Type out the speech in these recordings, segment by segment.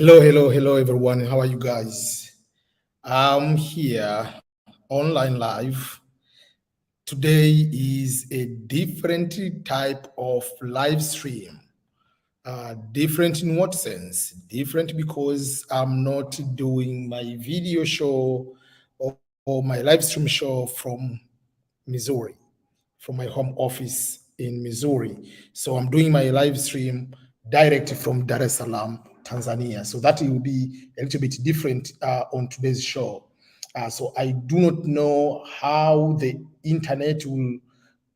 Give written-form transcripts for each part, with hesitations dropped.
Hello, everyone. How are you guys? I'm here online live. Today is a different type of live stream. Different in what sense? Different because I'm not doing my video show or my live stream show from Missouri, from my home office in Missouri. So I'm doing my live stream directly from Dar es Salaam, Tanzania. So that will be a little bit different on today's show. So I do not know how the internet will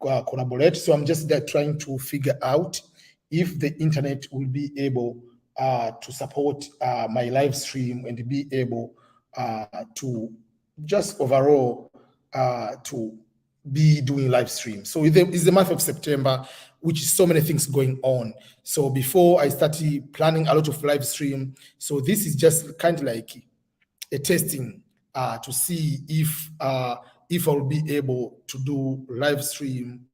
collaborate. So I'm just there trying to figure out if the internet will be able to support my live stream and be able to just overall to be doing live stream. So it's the month of September, which is so many things going on. So before I started planning a lot of live stream, so this is just kind of like a testing to see if I'll be able to do live stream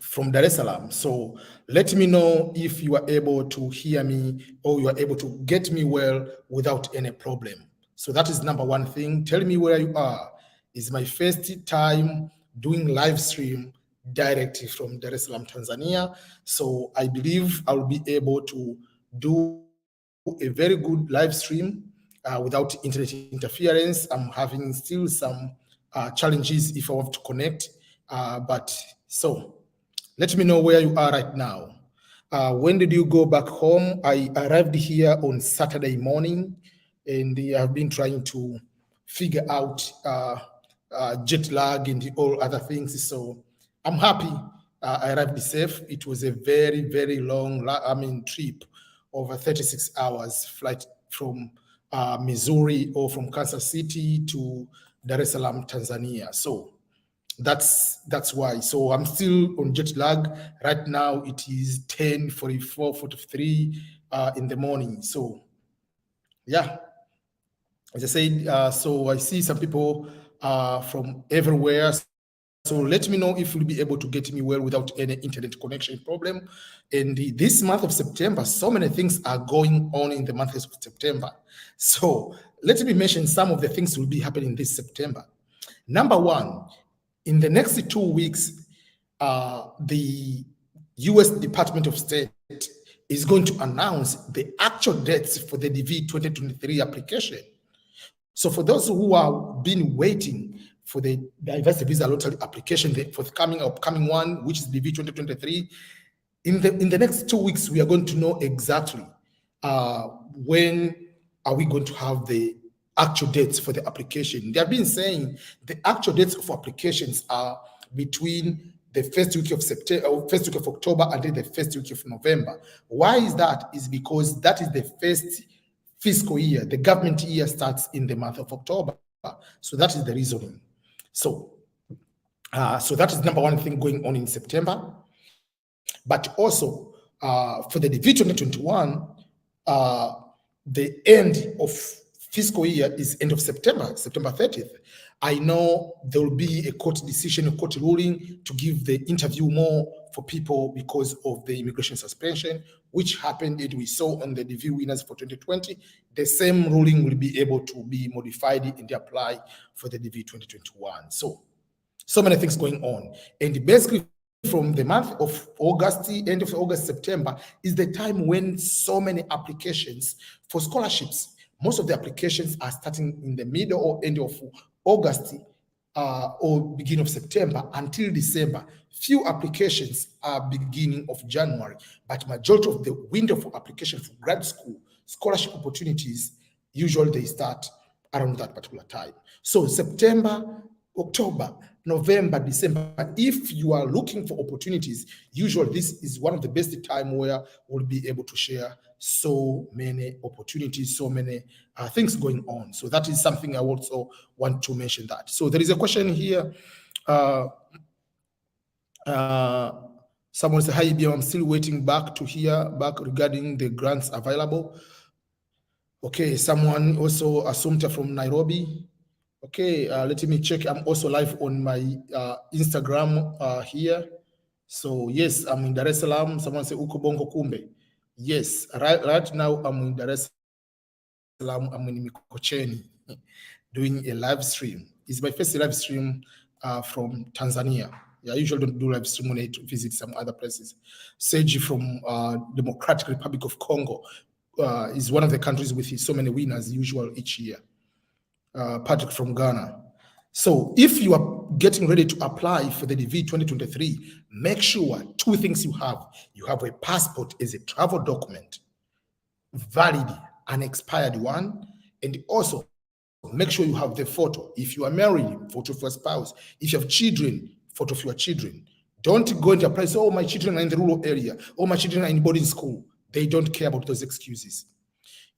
from Dar es Salaam. So let me know if you are able to hear me or you are able to get me well without any problem. So that is number one thing. Tell me where you are. It's my first time doing live stream directly from Dar es Salaam, Tanzania. So I believe I'll be able to do a very good live stream without internet interference. I'm having still some challenges if I want to connect. But so let me know where you are right now. When did you go back home? I arrived here on Saturday morning, and I've been trying to figure out jet lag and all other things. So I'm happy I arrived safe. It was a very, very long, trip, over 36 hours flight from Missouri or from Kansas City to Dar es Salaam, Tanzania. So that's why. So I'm still on jet lag right now. It is 10:44, 43 in the morning. So yeah, as I said, so I see some people from everywhere. So let me know if you'll be able to get me well without any internet connection problem. And this month of September, so many things are going on in the month of September. So let me mention some of the things will be happening this September. Number one, in the next 2 weeks, the US Department of State is going to announce the actual dates for the DV 2023 application. So for those who have been waiting for the diversity visa lottery application, the upcoming one, which is DV 2023, in the next 2 weeks, we are going to know exactly when are we going to have the actual dates for the application. They have been saying the actual dates of applications are between the first week of September, first week of October, and then the first week of November. Why is that? Is because that is the first fiscal year. The government year starts in the month of October. So that is the reasoning. So, so that is number one thing going on in September. But also for the DV 2021, the end of fiscal year is end of September, September 30th. I know there will be a court decision, a court ruling to give the interview more for people because of the immigration suspension, which happened, and we saw on the DV winners for 2020. The same ruling will be able to be modified and apply for the DV 2021. So many things going on. And basically from the month of August, end of August, September, is the time when so many applications for scholarships, most of the applications are starting in the middle or end of August or beginning of September until December. Few applications are beginning of January, but majority of the window for application for grad school scholarship opportunities, usually they start around that particular time. So September, October, November, December, if you are looking for opportunities, usually this is one of the best time where we'll be able to share so many opportunities, so many things going on. So that is something I also want to mention that. So there is a question here. Someone said, hi, EBM, I'm still waiting back to hear back regarding the grants available. Okay, someone also, Assumpta from Nairobi. Okay, let me check. I'm also live on my Instagram here. So yes, I'm in Dar es Salaam. Someone say Uko Bongo Kumbe. Yes, right now I'm in Dar es Salaam. I'm in Mikocheni doing a live stream. It's my first live stream from Tanzania. Yeah, I usually don't do live stream when I visit some other places. Sergi from Democratic Republic of Congo is one of the countries with so many winners usual each year. Patrick from Ghana. So if you are getting ready to apply for the DV 2023, make sure two things you have. You have a passport as a travel document, valid, unexpired one, and also make sure you have the photo. If you are married, photo of your spouse. If you have children, photo of your children. Don't go into a place, oh, my children are in the rural area, oh, my children are in boarding school. They don't care about those excuses.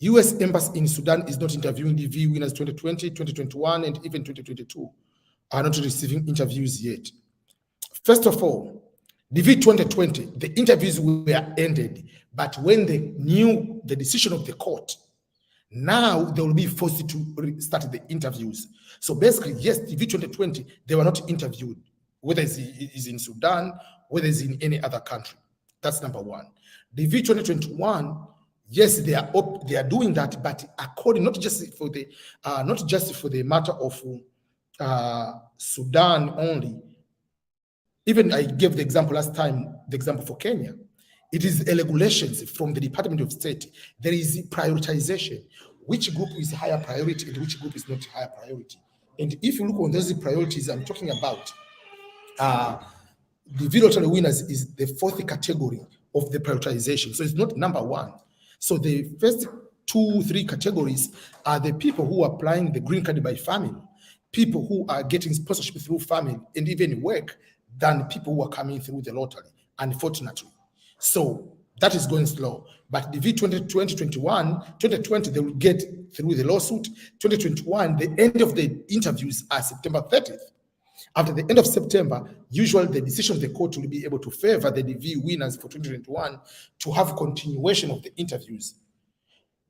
U.S. Embassy in Sudan is not interviewing DV winners 2020, 2021, and even 2022 are not receiving interviews yet. First of all, DV 2020, the interviews were ended, but when they knew the decision of the court, now they will be forced to start the interviews. So basically, yes, DV 2020, they were not interviewed, whether it's in Sudan, whether it's in any other country. That's number one. DV 2021, yes, they are doing that, but according not just for the matter of Sudan only. Even I gave the example last time, the example for Kenya. It is a regulations from the Department of State. There is prioritization. Which group is higher priority and which group is not higher priority. And if you look on those priorities I'm talking about, the lottery winners is the fourth category of the prioritization. So it's not number one. So the first 2-3 categories are the people who are applying the green card by family, people who are getting sponsorship through family and even work, than people who are coming through the lottery, unfortunately. So that is going slow. But the V2021, 2020, they will get through the lawsuit. 2021, the end of the interviews are September 30th. After the end of September, usually the decision of the court will be able to favor the DV winners for 2021 to have continuation of the interviews.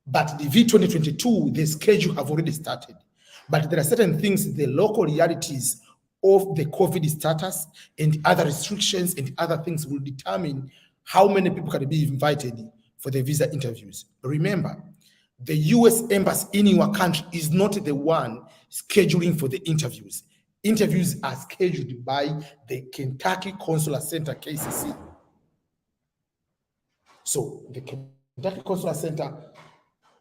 But the V2022, the schedule have already started. But there are certain things, the local realities of the COVID status and other restrictions and other things will determine how many people can be invited for the visa interviews. Remember, the US Embassy in your country is not the one scheduling for the interviews. Interviews are scheduled by the Kentucky Consular Center, KCC. So the Kentucky Consular Center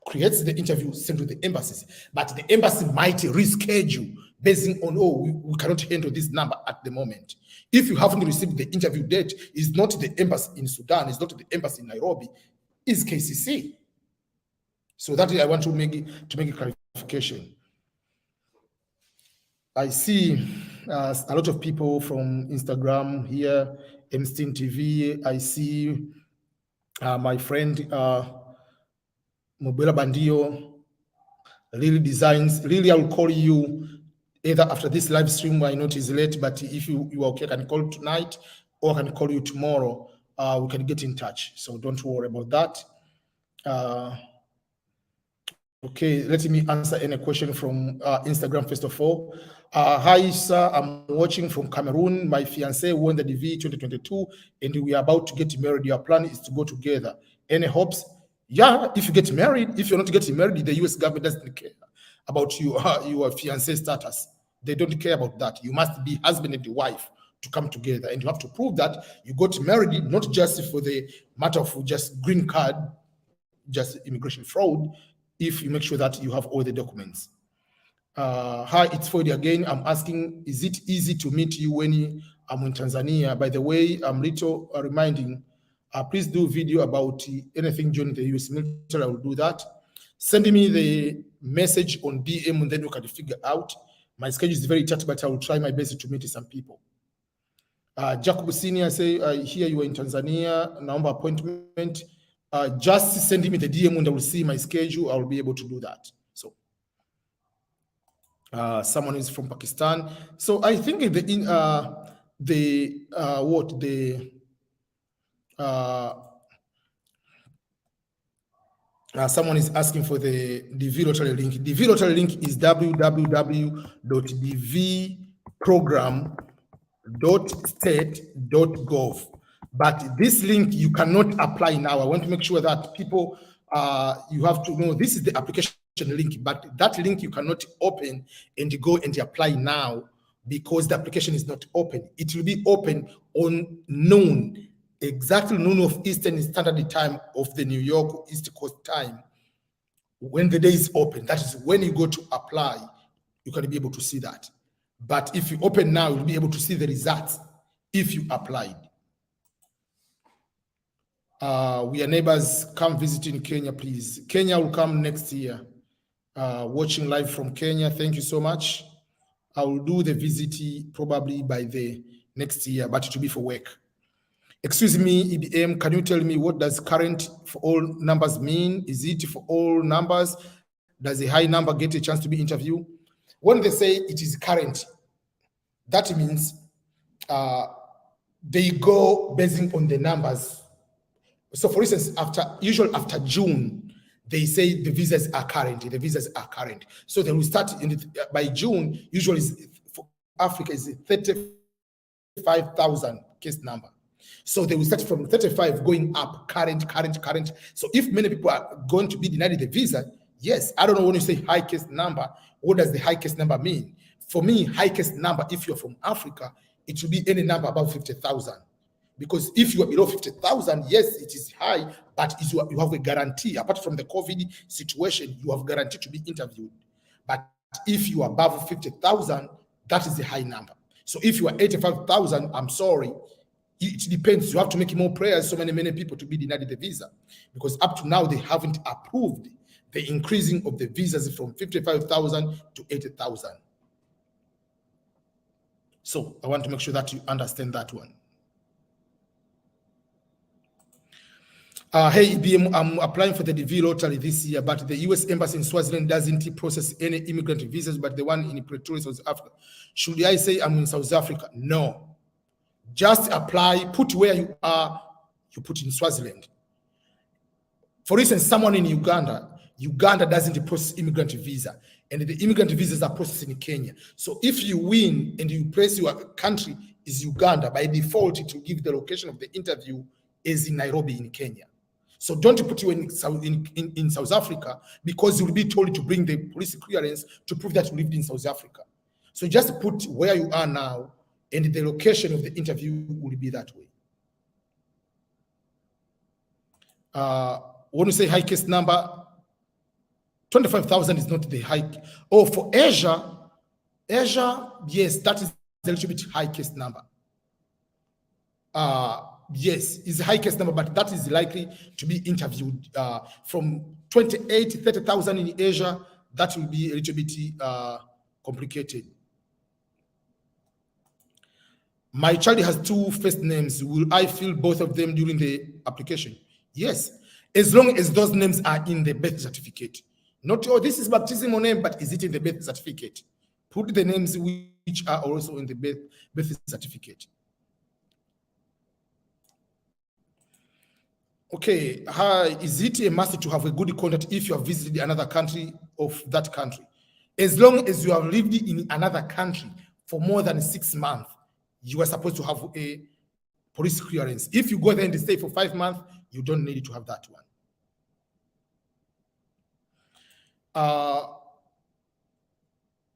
creates the interview, sent to the embassies, but the embassy might reschedule based on, oh, we cannot handle this number at the moment. If you haven't received the interview date, it's not the embassy in Sudan, it's not the embassy in Nairobi, it's KCC. So that I want to make a clarification. I see a lot of people from Instagram here, Mstin TV. I see my friend Mobela Bandio, Lily Designs. Lily, I'll call you either after this live stream. I know it is late, but if you are okay, I can call tonight or I can call you tomorrow. We can get in touch. So don't worry about that. Okay, let me answer any question from Instagram first of all. Hi, sir. I'm watching from Cameroon. My fiancé won the DV 2022, and we are about to get married. Your plan is to go together. Any hopes? Yeah, if you get married. If you're not getting married, the US government doesn't care about your fiancé status. They don't care about that. You must be husband and wife to come together, and you have to prove that you got married, not just for the matter of just green card, just immigration fraud, if you make sure that you have all the documents. Hi, it's Fodi again. I'm asking, is it easy to meet you when I'm in Tanzania? By the way, I'm little reminding, please do video about anything joining the US military. I will do that. Send me the message on DM and then we can figure out. My schedule is very tight, but I will try my best to meet some people. Jacob Senior say, I hear you are in Tanzania, number appointment. Just send me the DM and I will see my schedule. I will be able to do that. So someone is from Pakistan. So I think someone is asking for the DV lottery link. DV lottery link is www.dvprogram.state.gov. But this link, you cannot apply now. I want to make sure that people, you have to know this is the application link, but that link you cannot open and go and apply now because the application is not open. It will be open on noon, exactly noon of Eastern Standard Time of the New York East Coast time. When the day is open, that is when you go to apply, you can be able to see that. But if you open now, you'll be able to see the results if you applied. We are neighbors. Come visit in Kenya, please. Kenya will come next year. Watching live from Kenya. Thank you so much. I will do the visit probably by the next year, but it will be for work. Excuse me, EBM, can you tell me what does current for all numbers mean? Is it for all numbers? Does a high number get a chance to be interviewed? When they say it is current, that means they go basing on the numbers. So for instance, usually after June, they say the visas are current. The visas are current. So they will start by June. Usually for Africa is 35,000 case number. So they will start from 35 going up, current. So if many people are going to be denied the visa, yes, I don't know when you say high case number, what does the high case number mean? For me, high case number, if you're from Africa, it should be any number above 50,000. Because if you are below 50,000, yes, it is high, but you have a guarantee. Apart from the COVID situation, you have guarantee to be interviewed. But if you are above 50,000, that is a high number. So if you are 85,000, I'm sorry, it depends. You have to make more prayers, so many people to be denied the visa. Because up to now, they haven't approved the increasing of the visas from 55,000 to 80,000. So I want to make sure that you understand that one. Hey, EBM, I'm applying for the DV lottery this year, but the U.S. Embassy in Swaziland doesn't process any immigrant visas, but the one in Pretoria, South Africa. Should I say I'm in South Africa? No. Just apply, put where you are, you put in Swaziland. For instance, someone in Uganda doesn't process immigrant visa, and the immigrant visas are processed in Kenya. So if you win and you place your country is Uganda, by default, it will give the location of the interview is in Nairobi in Kenya. So don't put you in South Africa because you will be told to bring the police clearance to prove that you lived in South Africa. So just put where you are now and the location of the interview will be that way. When you say high case number, 25,000 is not the high. Oh, for Asia, yes, that is a little bit high case number. Yes, it's a high case number, but that is likely to be interviewed from 28 to 30,000 in Asia. That will be a little bit complicated. My child has two first names. Will I fill both of them during the application? Yes, as long as those names are in the birth certificate. Not, oh, this is baptismal name, but is it in the birth certificate? Put the names which are also in the birth certificate. Okay, is it a must to have a good contact if you have visited another country of that country? As long as you have lived in another country for more than 6 months, you are supposed to have a police clearance. If you go there and stay for 5 months, you don't need to have that one.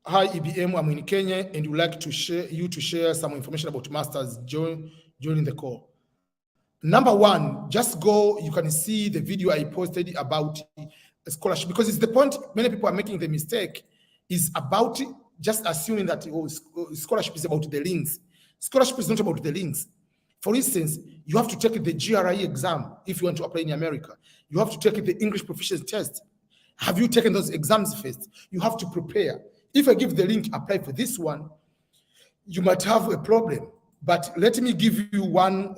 Hi, EBM, I'm in Kenya and would like to share some information about masters during the call. Number one, just go, you can see the video I posted about scholarship, because it's the point many people are making the mistake is about just assuming that scholarship is about the links. Scholarship is not about the links. For instance, you have to take the GRE exam if you want to apply in America. You have to take the English proficiency test. Have you taken those exams first? You have to prepare. If I give the link, apply for this one, you might have a problem. But let me give you one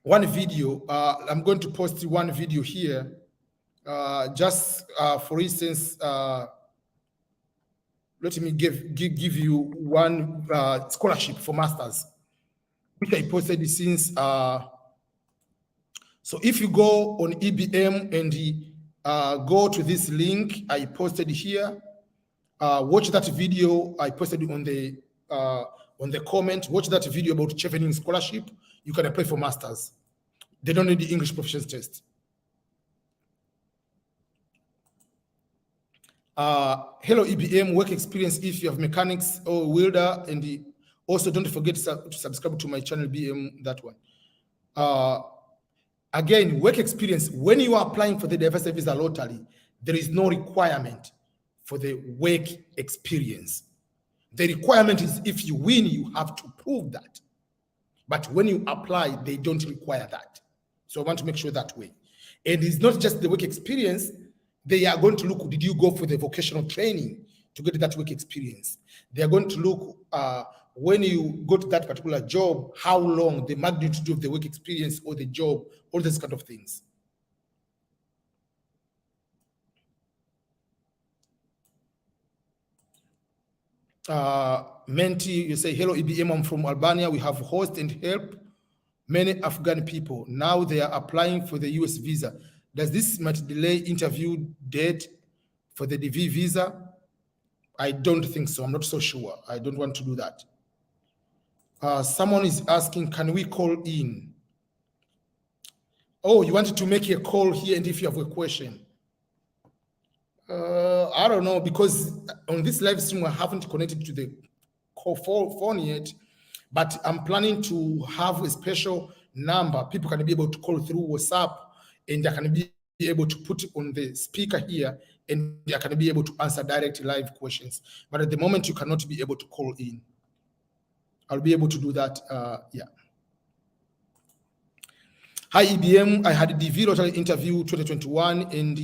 video. I'm going to post one video here. For instance, let me give you one scholarship for masters, which I posted since. So if you go on EBM and go to this link I posted here, watch that video I posted on on the comment. Watch that video about Chevening scholarship. You can apply for masters. They don't need the English proficiency test. Hello EBM, work experience if you have mechanics or welder, and also don't forget to subscribe to my channel BM, that one. Again, work experience, when you are applying for the diversity visa lottery, there is no requirement for the work experience. The requirement is if you win, you have to prove that. But when you apply, they don't require that. So I want to make sure that way. And it's not just the work experience. They are going to look, did you go for the vocational training to get that work experience? They are going to look, when you go to that particular job, how long, the magnitude of the work experience or the job, all those kind of things. Menti, you say, hello EBM, I'm from Albania. We have host and help many Afghan people. Now they are applying for the US visa. Does this might delay interview date for the DV visa? I don't think so. I'm not so sure. I don't want to do that. Someone is asking, can we call in? Oh, you wanted to make a call here, and if you have a question. I don't know, because on this live stream, I haven't connected to the call phone yet, but I'm planning to have a special number. People can be able to call through WhatsApp, and I can be able to put it on the speaker here, and I can be able to answer direct live questions. But at the moment, you cannot be able to call in. I'll be able to do that, yeah. Hi, EBM. I had a DV lottery interview 2021, and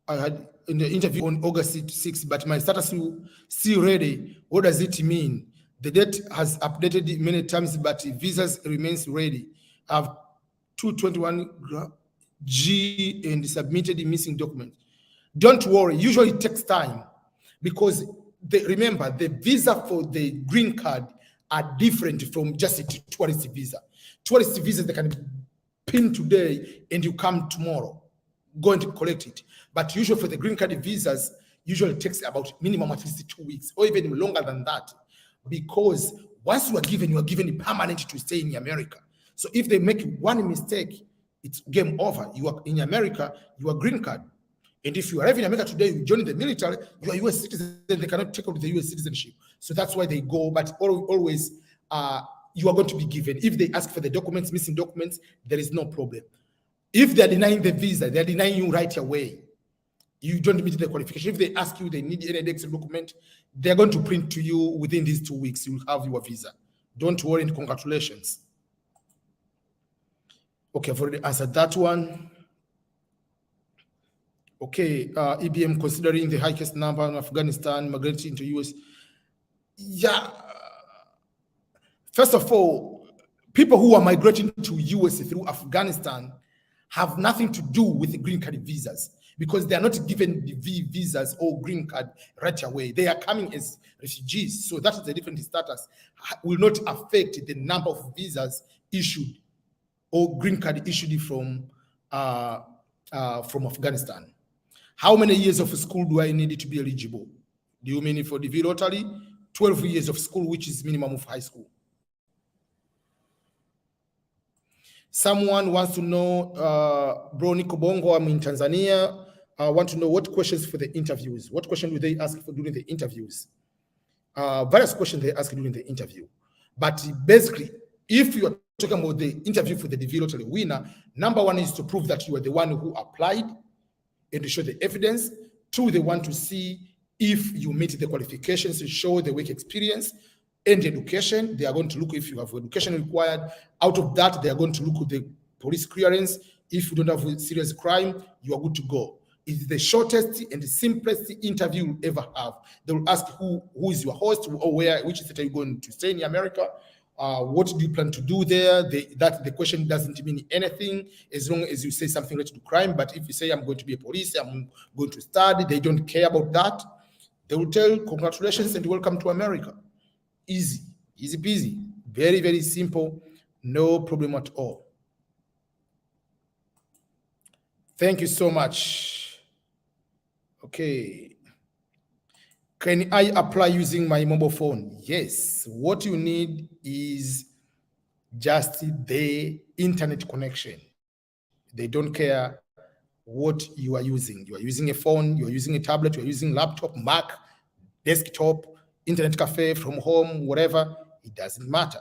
I had in the interview on August 6th, but my status is still ready. What does it mean? The date has updated many times, but visas remains ready. I have 221G and submitted the missing document. Don't worry, usually it takes time because remember, the visa for the green card are different from just a tourist visa. Tourist visas, they can be pinned today and you come tomorrow, going to collect it. But usually for the green card visas, usually it takes about minimum at least 2 weeks or even longer than that. Because once you are given permanent to stay in America. So if they make one mistake, it's game over. You are in America, you are green card. And if you arrive in America today, you join the military, you are US citizen, they cannot take out the US citizenship. So that's why they go, but always you are going to be given. If they ask for the documents, missing documents, there is no problem. If they're denying the visa, they're denying you right away. You don't meet the qualification. If they ask you, they need any extra document, they're going to print to you within these 2 weeks. You'll have your visa. Don't worry, and congratulations. Okay, I've already answered that one. Okay, EBM considering the highest number in Afghanistan migrating into US. Yeah. First of all, people who are migrating to US through Afghanistan have nothing to do with the green card visas because they are not given the visas or green card right away. They are coming as refugees. So that is a different status. Will not affect the number of visas issued or green card issued from Afghanistan. How many years of school do I need to be eligible? Do you mean for the DV lottery? 12 years of school, which is minimum of high school. Someone wants to know, Bro Nico Bongo, I'm in Tanzania. I want to know what questions for the interviews. What question do they ask for during the interviews? Various questions they ask during the interview. But basically, if you are talking about the interview for the DV lottery winner, number one is to prove that you are the one who applied and to show the evidence. Two, they want to see if you meet the qualifications to show the work experience and education. They are going to look if you have education required. Out of that, they are going to look at the police clearance. If you don't have a serious crime, you are good to go. It's the shortest and the simplest interview you'll ever have. They will ask who is your host or which state are you going to stay in America? What do you plan to do there? The question doesn't mean anything as long as you say something related to crime. But if you say I'm going to be a police, I'm going to study, they don't care about that. They will tell congratulations and welcome to America. Easy, easy peasy, very, very simple, no problem at all. Thank you so much. Okay. Can I apply using my mobile phone? Yes. What you need is just the internet connection. They don't care what you are using. You are using a phone, you are using a tablet, you are using laptop, Mac, desktop, internet cafe, from home, whatever. It doesn't matter.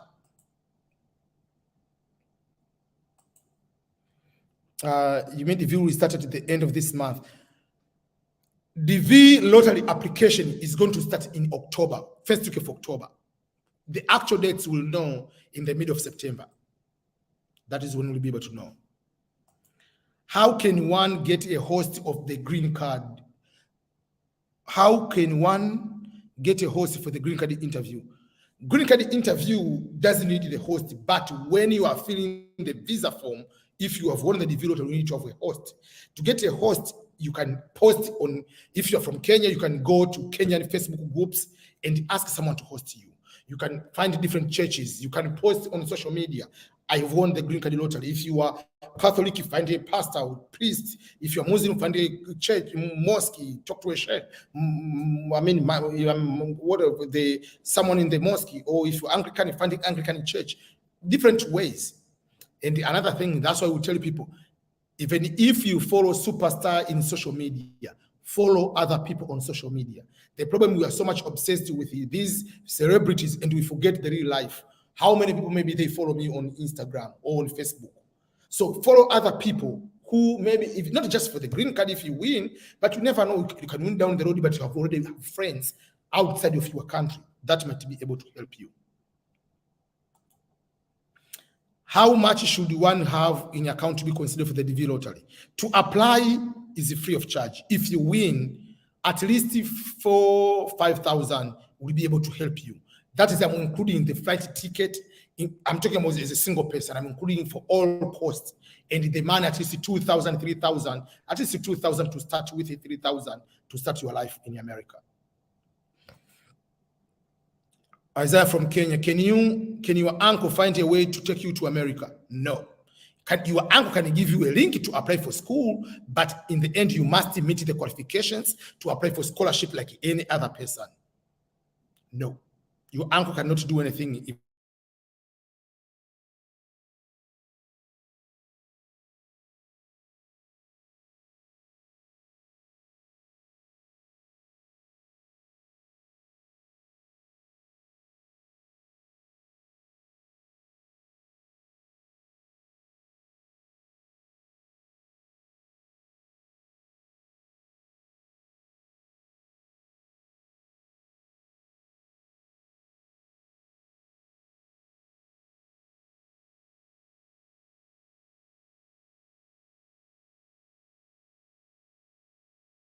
You made the view started at the end of this month. The V lottery application is going to start in October, first week of October. The actual dates we'll know in the middle of September. That is when we'll be able to know. How can one get a host of the green card? How can one get a host for the green card interview? Green card interview doesn't need the host, but when you are filling the visa form, if you have won the DV lottery, you need to have a host. To get a host, you can post on, if you're from Kenya, you can go to Kenyan Facebook groups and ask someone to host you. You can find different churches. You can post on social media. I've won the green card lottery. If you are Catholic, you find a pastor or priest. If you're Muslim, find a church, mosque, talk to a sheikh. Whatever, someone in the mosque. Or if you're Anglican, find an Anglican church. Different ways. And another thing, that's why we tell people, even if you follow superstar in social media, follow other people on social media. The problem, we are so much obsessed with these celebrities and we forget the real life. How many people maybe they follow me on Instagram or on Facebook? So follow other people who maybe, if not just for the green card, if you win, but you never know, you can win down the road, but you have already have friends outside of your country that might be able to help you. How much should one have in your account to be considered for the DV lottery? To apply is free of charge. If you win, at least 5,000 will be able to help you. That is, I'm including the flight ticket. I'm talking about as a single person. I'm including for all costs. And the money, at least 2,000, 3,000, at least 2,000 to start with, 3,000 to start your life in America. Isaiah from Kenya, can your uncle find a way to take you to America? No. Your uncle can give you a link to apply for school, but in the end, you must meet the qualifications to apply for scholarship like any other person. No. Your uncle cannot do anything if